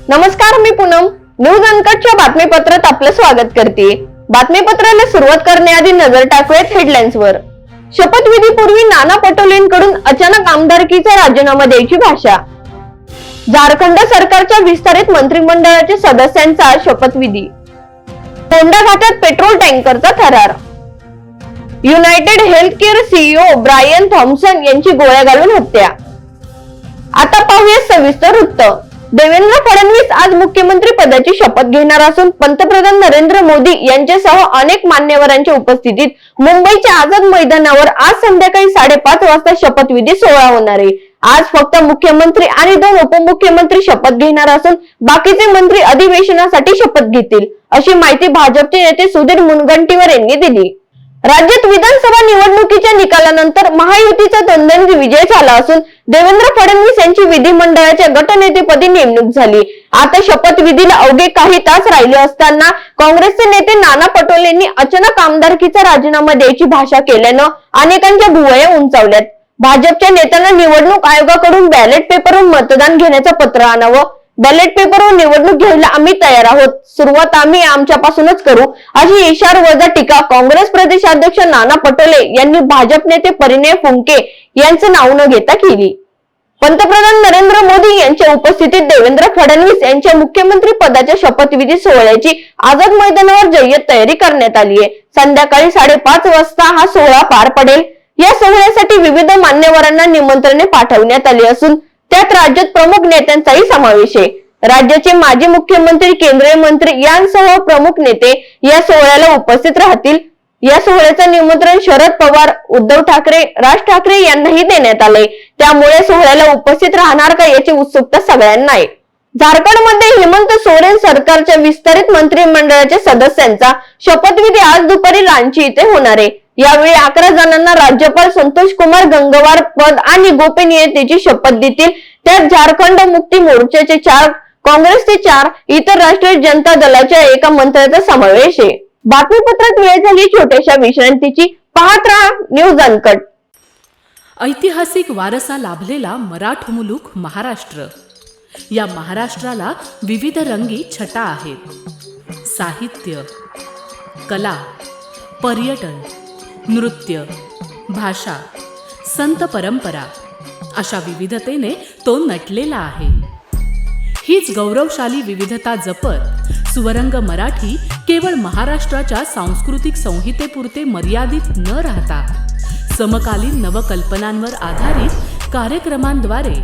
नमस्कार, मी पूनम न्यूज अनकटच्या बातमीपत्रात आपलं स्वागत करते। बातमीपत्राला सुरुवात करण्याआधी नजर टाकूयात हेडलाईन्सवर। शपथविधीपूर्वी नाना पटोलेंकडून अचानक आमदारकीचा राजीनामा द्यायची भाषा। झारखंड सरकारच्या विस्तारित मंत्रिमंडळाच्या सदस्यांचा शपथविधी। फोंडा घाटात पेट्रोल टँकरचा थरार। United healthcare CEO Brian Thomson यांची गोळ्या घालून हत्या। आता पाहूया सविस्तर वृत्त। देवेंद्र फडणवीस आज मुख्यमंत्री पदाची शपथ घेणार असून पंतप्रधान नरेंद्र मोदी यांच्यासह अनेक मान्यवरांच्या उपस्थितीत मुंबईच्या आझाद मैदानावर आज संध्याकाळी 5:30 वाजता शपथविधी सोहळा होणार आहे। आज फक्त मुख्यमंत्री आणि 2 उपमुख्यमंत्री शपथ घेणार असून बाकीचे मंत्री अधिवेशनासाठी शपथ घेतील, अशी माहिती भाजपचे नेते सुधीर मुनगंटीवार यांनी दिली। राज्यात विधानसभा निवडणुकीच्या निकालानंतर महायुतीचा दणदणीत विजय झाला असून देवेंद्र फडणवीस यांची विधिमंडळाच्या गटनेतेपदी नेमणूक झाली। आता शपथविधीला अवघे काही तास राहिले असताना काँग्रेसचे नेते नाना पटोलेंनी अचानक आमदारकीचा राजीनामा द्यायची भाषा केल्यानं अनेकांच्या भुवया उंचावल्यात। भाजपच्या नेत्यांना निवडणूक आयोगाकडून बॅलेट पेपरवर मतदान घेण्याचं पत्र आणावं। बॅलेट पेपरवर निवडणूक घ्यायला आम्ही तयार आहोत, सुरुवात आम्ही आमच्यापासूनच करू, अशी इशारावजा टीका काँग्रेस प्रदेशाध्यक्ष नाना पटोले यांनी भाजप नेते परिणय फुंके यांचं नाव न घेता केली। पंतप्रधान नरेंद्र मोदी यांच्या उपस्थितीत देवेंद्र फडणवीस यांच्या मुख्यमंत्री पदाच्या शपथविधी सोहळ्याची आझाद मैदानावर जय्यत तयारी करण्यात आली आहे। संध्याकाळी 5:30 वाजता हा सोहळा पार पडेल। या सोहळ्यासाठी विविध मान्यवरांना निमंत्रणे पाठवण्यात आली असून त्यात राज्यात प्रमुख नेत्यांचाही समावेश आहे। राज्याचे माजी मुख्यमंत्री, केंद्रीय मंत्री यांसह प्रमुख नेते या सोहळ्याला उपस्थित राहतील। या सोहळ्याचं निमंत्रण शरद पवार, उद्धव ठाकरे, राज ठाकरे यांनाही देण्यात आलंय, त्यामुळे सोहळ्याला उपस्थित राहणार का याची उत्सुकता सगळ्यांना आहे। झारखंडमध्ये हेमंत सोरेन सरकारच्या विस्तारित मंत्रिमंडळाच्या सदस्यांचा शपथविधी आज दुपारी रांची इथे होणार आहे। यावेळी 11 जणांना राज्यपाल संतोष कुमार गंगवार पद आणि गोपनीयतेची शपथ देतील। त्यात झारखंड मुक्ती मोर्चाचे 4, काँग्रेसचे 4, इतर राष्ट्रीय जनता दलाच्या 1 मंत्र्याचा समावेश आहे। बातमीपत्रात वेळ झाली छोट्याशा विश्रांतीची। पाहत राहा न्यूज अनकट। ऐतिहासिक वारसा लाभलेला मराठ मुलूक महाराष्ट्र। या महाराष्ट्राला विविध रंगी छटा आहेत। साहित्य, कला, पर्यटन, नृत्य, भाषा, संत परंपरा अशा विविधतेने तो नटलेला आहे। हीच गौरवशाली विविधता जपत सुवरंग मराठी केवळ महाराष्ट्राच्या सांस्कृतिक संहितेपुरते मर्यादित न राहता समकालीन नवकल्पनांवर आधारित कार्यक्रमांद्वारे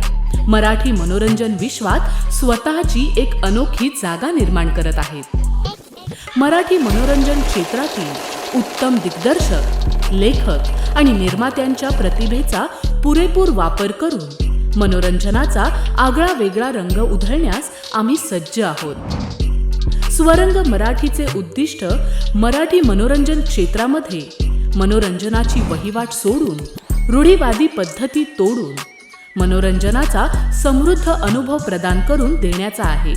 मराठी मनोरंजन विश्वात स्वतःची एक अनोखी जागा निर्माण करत आहेत। मराठी मनोरंजन क्षेत्रातील उत्तम दिग्दर्शक, लेखक आणि निर्मात्यांच्या प्रतिभेचा पुरेपूर वापर करून मनोरंजनाचा आगळा वेगळा रंग उधळण्यास आम्ही सज्ज आहोत। स्वरंग मराठीचे उद्दिष्ट मराठी मनोरंजन क्षेत्रामध्ये मनोरंजनाची वहिवाट सोडून, रूढीवादी पद्धती तोडून मनोरंजनाचा समृद्ध अनुभव प्रदान करून देण्याचा आहे।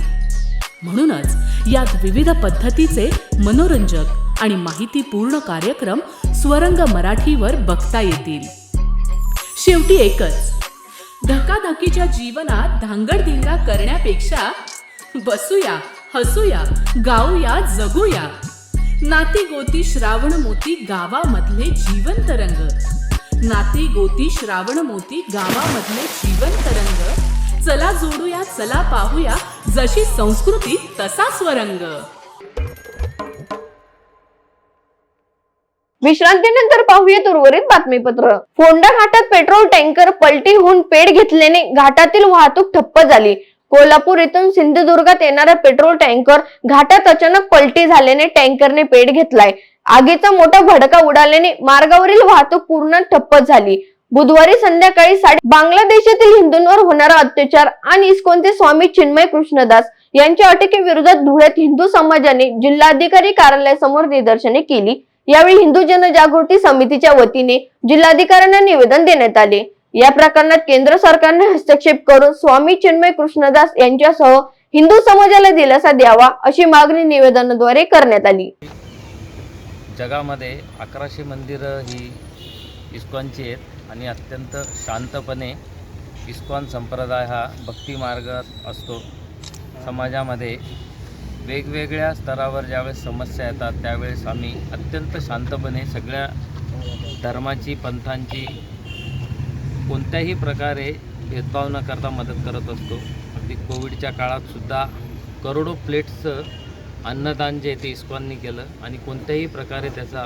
म्हणूनच यात विविध पद्धतीचे मनोरंजक आणि माहितीपूर्ण कार्यक्रम स्वरंग मराठीवर बघता येतील। शेवटी एकच, धकाधकीच्या जीवनात धांगडधिंगा करण्यापेक्षा बसूया, हसूया, गाऊया, जगूया। नाती गोती श्रावण मोती गावामधले जीवंत रंग। नाती गोती श्रावण मोती गावामधले जीवंत रंग। चला जोडूया, चला पाहूया, जशी संस्कृती तसा स्वरंग। विश्रांतीनंतर पाहूयात उर्वरित बातमीपत्र। फोंडा घाटात पेट्रोल टँकर पलटी होऊन पेट घेतल्याने घाटातील वाहतूक ठप्प झाली। कोल्हापूर येथून सिंधुदुर्गात येणारा पेट्रोल टँकर घाटात अचानक पलटी झाल्याने टँकरने पेट घेतलाय। आगीचा मोठा भडका उडाल्याने मार्गावरील वाहतूक पूर्ण ठप्प झाली। बुधवारी संध्याकाळी बांगलादेशातील हिंदूंवर होणारा अत्याचार आणि इस्कॉनचे स्वामी चिन्मय कृष्णदास यांच्या अटकेविरोधात धुळ्यात हिंदू समाजाने जिल्हाधिकारी कार्यालयासमोर निदर्शने केली। यावेळी हिंदू जनजागृती समितीच्या वतीने जिल्हाधिकाऱ्यांना निवेदन देण्यात आले। या प्रकरणात केंद्र सरकारने हस्तक्षेप करून स्वामी चिन्मय कृष्णदास यांच्यासह हिंदू समाजाला दिलासा द्यावा, अशी मागणी निवेदनाद्वारे करण्यात आली। जगामध्ये 1100 मंदिरं ही इस्कॉनची आहेत आणि अत्यंत शांतपणे इस्कॉन संप्रदाय हा भक्ती मार्गात असतो। समाजामध्ये वेगवेगळ्या स्तरावर ज्यावेळेस समस्या येतात त्यावेळेस आम्ही अत्यंत शांतपणे सगळ्या धर्माची, पंथांची कोणत्याही प्रकारे भेदभाव न करता मदत करत असतो. अगदी कोविडच्या काळातसुद्धा करोडो प्लेट्सचं अन्नदान जे ते इस्कॉननी केलं आणि कोणत्याही प्रकारे त्याचा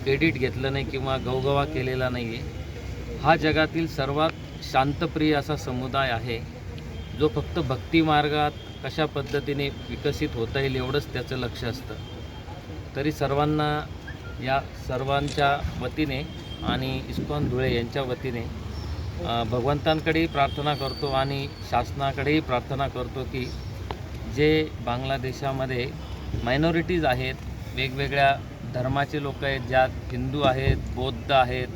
क्रेडिट घेतलं नाही किंवा गवगवा केलेला नाही आहे. हा जगातील सर्वात शांतप्रिय असा समुदाय आहे जो फक्त भक्ती मार्गात कशा पद्धतीने विकसित होता येईल एवढंच त्याचं लक्ष असतं. तरी सर्वांना या सर्वांच्या वतीने आणि इस्कॉन धुळे यांच्या वतीने भगवंतांकडेही प्रार्थना करतो आणि शासनाकडेही प्रार्थना करतो की जे बांगलादेशामध्ये मायनॉरिटीज आहेत, वेगवेगळ्या धर्माचे लोक आहेत, ज्यात हिंदू आहेत, बौद्ध आहेत,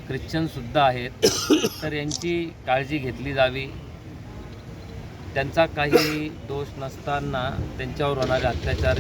ख्रिश्चनसुद्धा आहेत, तर यांची काळजी घेतली जावी. त्यांचा काही दोष नसताना त्यांच्यावर होणारे अत्याचार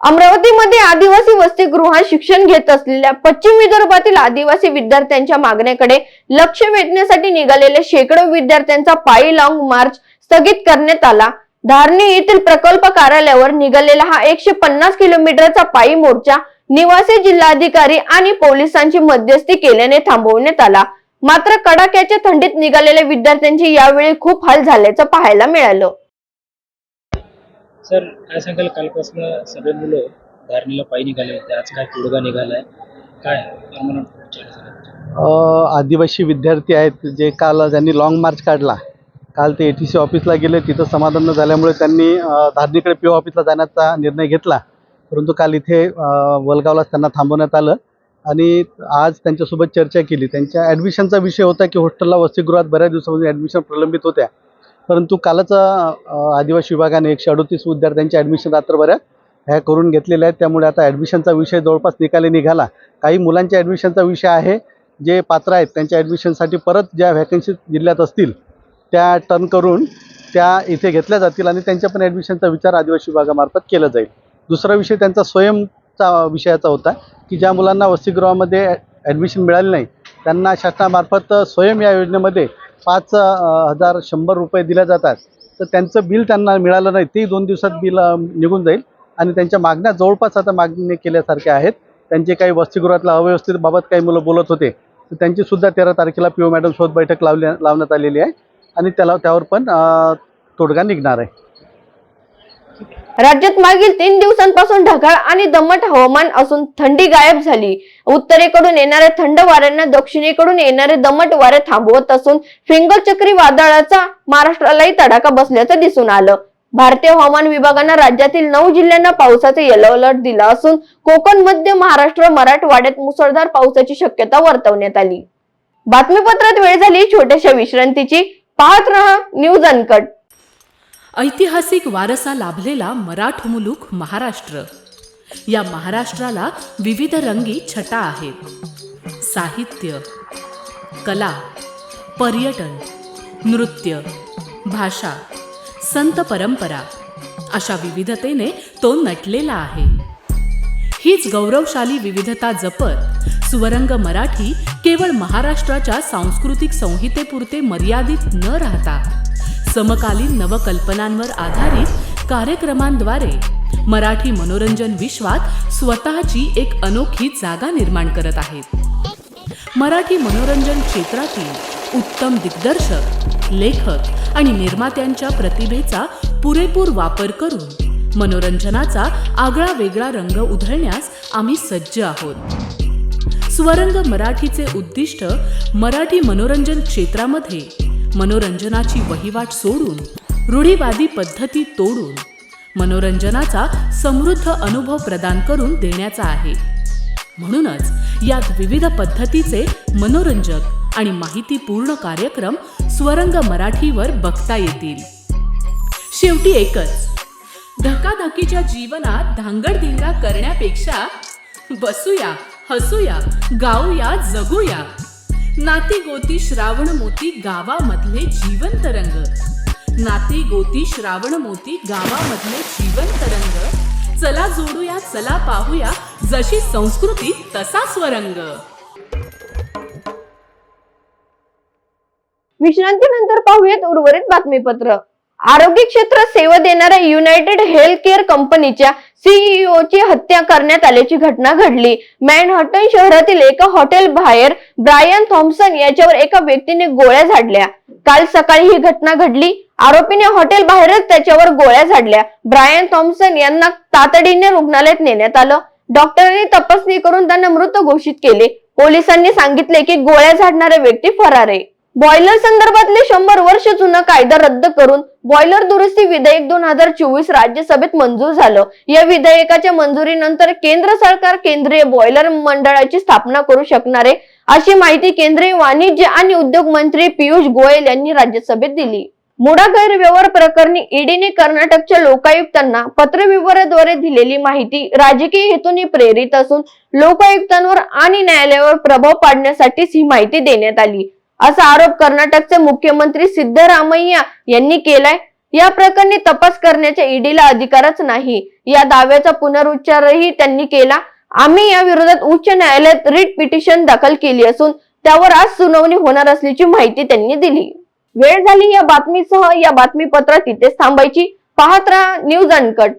अमरावतीमध्ये आदिवासी वसतिगृहात शिक्षण घेत असलेल्या पश्चिम विदर्भातील आदिवासी विद्यार्थ्यांच्या मागण्याकडे लक्ष वेधण्यासाठी निघालेल्या शेकडो विद्यार्थ्यांचा पायी लॉंग मार्च स्थगित करण्यात आला. धारणी येथील प्रकल्प कार्यालयावर निघालेला हा 150 किलोमीटरचा पायी मोर्चा निवासी जिल्हाधिकारी आणि पोलिसांची मध्यस्थी केल्याने थांबवण्यात आला. मात्र कडाक्याच्या थंडीत निघालेल्या विद्यार्थ्यांची यावेळी खूप हाल झाल्याचं पाहायला मिळालं. सर काय सांगाल, कालपासून सगळे मुलं धारणीला पायी निघाले होते, आज काय तोडगा निघालाय, काय आदिवासी विद्यार्थी आहेत जे काल ज्यांनी लॉंग मार्च काढला, काल ते ATC ऑफिसला गेले, तिथं समाधान न झाल्यामुळे त्यांनी धारणीकडे PO ऑफिसला जाण्याचा निर्णय घेतला. परंतु काल इथे वलगावलाच त्यांना थांबवण्यात आलं आणि आज त्यांच्यासोबत चर्चा केली. त्यांच्या ॲडमिशनचा विषय होता की हॉस्टेलला, वसतिगृहात बऱ्याच दिवसापासून ॲडमिशन प्रलंबित होत्या, परंतु कालच आदिवासी विभागाने 138 विद्यार्थ्यांचे ॲडमिशन रात्रभरात ह्या करून घेतलेले आहेत. त्यामुळे आता ॲडमिशनचा विषय जवळपास निकाली निघाला. काही मुलांच्या ॲडमिशनचा विषय आहे, जे पात्र आहेत त्यांच्या ॲडमिशनसाठी परत ज्या व्हॅकन्सी जिल्ह्यात असतील त्या टर्न करून त्या इथे घेतल्या जातील आणि त्यांच्या पण ॲडमिशनचा विचार आदिवासी विभागामार्फत केला जाईल. दुसरा विषय त्यांचा स्वयंचा विषयाचा होता की ज्या मुलांना वसतिगृहामध्ये ॲडमिशन मिळाले नाही त्यांना शासनामार्फत स्वयं या योजनेमध्ये 5,100 रुपये दिल्या जातात. तर त्यांचं बिल त्यांना मिळालं नाही, तेही 2 दिवसात बिल निघून जाईल आणि त्यांच्या मागण्या जवळपास आता मागणी केल्यासारख्या आहेत. त्यांचे काही वसतिगृहातल्या अव्यवस्थेबाबत काही मुलं बोलत होते, तर त्यांचीसुद्धा 13 तारखेला PO मॅडमसोबत बैठक लावण्यात आलेली आहे आणि त्यावर पण तोडगा निघणार आहे. राज्यात मागील 3 दिवसांपासून ढगाळ आणि दमट हवामान असून थंडी गायब झाली. उत्तरेकडून येणाऱ्या थंड वाऱ्यांना दक्षिणेकडून येणारे दमट वारे थांबवत असून फिंगर चक्रीवादळाचा महाराष्ट्रालाही तडाखा बसल्याचं दिसून आलं. भारतीय हवामान विभागानं राज्यातील 9 जिल्ह्यांना पावसाचा येलो अलर्ट दिला असून कोकण, मध्य महाराष्ट्र, मराठवाड्यात मुसळधार पावसाची शक्यता वर्तवण्यात आली. बातमीपत्रात वेळ झाली छोट्याशा विश्रांतीची. पाहत रहा न्यूज अनकट. ऐतिहासिक वारसा लाभलेला मराठ मुलूक महाराष्ट्र. या महाराष्ट्राला विविध रंगी छटा आहेत. साहित्य, कला, पर्यटन, नृत्य, भाषा, संत परंपरा अशा विविधतेने तो नटलेला आहे. हीच गौरवशाली विविधता जपत स्वरंग मराठी केवळ महाराष्ट्राच्या सांस्कृतिक संहितेपुरते मर्यादित न राहता समकालीन नवकल्पनांवर आधारित कार्यक्रमांद्वारे मराठी मनोरंजन विश्वात स्वतःची एक अनोखी जागा निर्माण करत आहेत. मराठी मनोरंजन क्षेत्रातील उत्तम दिग्दर्शक, लेखक आणि निर्मात्यांच्या प्रतिभेचा पुरेपूर वापर करून मनोरंजनाचा आगळा वेगळा रंग उधळण्यास आम्ही सज्ज आहोत. स्वरंग मराठीचे उद्दिष्ट मराठी मनोरंजन क्षेत्रामध्ये मनोरंजनाची वहिवाट सोडून, रूढीवादी पद्धती तोडून मनोरंजनाचा समृद्ध अनुभव प्रदान करून देण्याचा आहे. म्हणूनच यात विविध पद्धतीचे मनोरंजक आणि माहितीपूर्ण कार्यक्रम स्वरंग मराठीवर बघता येतील. शेवटी एकच, धकाधकीच्या जीवनात धांगडधिंगा करण्यापेक्षा बसूया, हसूया, गाऊया, जगूया. नाती गोती श्रावण मोती गावामधले जीवंत रंग. नाती गोती श्रावण मोती गावामधले जीवंत रंग. चला जोडूया, चला पाहूया, जशी संस्कृती तसा स्वरंग. विश्रांतीनंतर पाहूयात उर्वरित बातमीपत्र. आरोग्य क्षेत्रात सेवा देणाऱ्या युनायटेड हेल्थ केअर कंपनीच्या सीईओ ची हत्या करण्यात आल्याची घटना घडली. मॅनहॅटन शहरातील एका हॉटेल बाहेर ब्रायन थॉम्पसन याच्यावर एका व्यक्तीने गोळ्या झाडल्या. काल सकाळी ही घटना घडली. आरोपीने हॉटेल बाहेरच त्याच्यावर गोळ्या झाडल्या. ब्रायन थॉम्पसन यांना तातडीने रुग्णालयात नेण्यात आलं. डॉक्टरांनी तपासणी करून त्यांना मृत घोषित केले. पोलिसांनी सांगितले की गोळ्या झाडणारा व्यक्ती फरार आहे. बॉयलर संदर्भातले 100 वर्ष जुना कायदा रद्द करून बॉयलर दुरुस्ती विधेयक 2024 राज्यसभेत मंजूर झालं. या विधेयकाच्या मंजुरीनंतर केंद्र सरकार केंद्रीय बॉयलर मंडळाची स्थापना करू शकणार आहे, अशी माहिती केंद्रीय वाणिज्य आणि उद्योग मंत्री पियुष गोयल यांनी राज्यसभेत दिली. मुडा गैरव्यवहार प्रकरणी ईडीने कर्नाटकच्या लोकायुक्तांना पत्रव्यवहाराद्वारे दिलेली माहिती राजकीय हेतूने प्रेरित असून लोकायुक्तांवर आणि न्यायालयावर प्रभाव पाडण्यासाठीच ही माहिती देण्यात आली, असा आरोप कर्नाटकचे मुख्यमंत्री सिद्धरामय्या यांनी केलाय. या प्रकरणी तपास करण्याच्या ईडीला अधिकारच नाही, या दाव्याचा पुनरुच्चारही त्यांनी केला. आम्ही या विरोधात उच्च न्यायालयात रिट पिटिशन दाखल केली असून त्यावर आज सुनावणी होणार असल्याची माहिती त्यांनी दिली. वेळ झाली या बातमीसह या बातमीपत्रात तिथेच थांबायची. पाहत राहा न्यूज अनकट.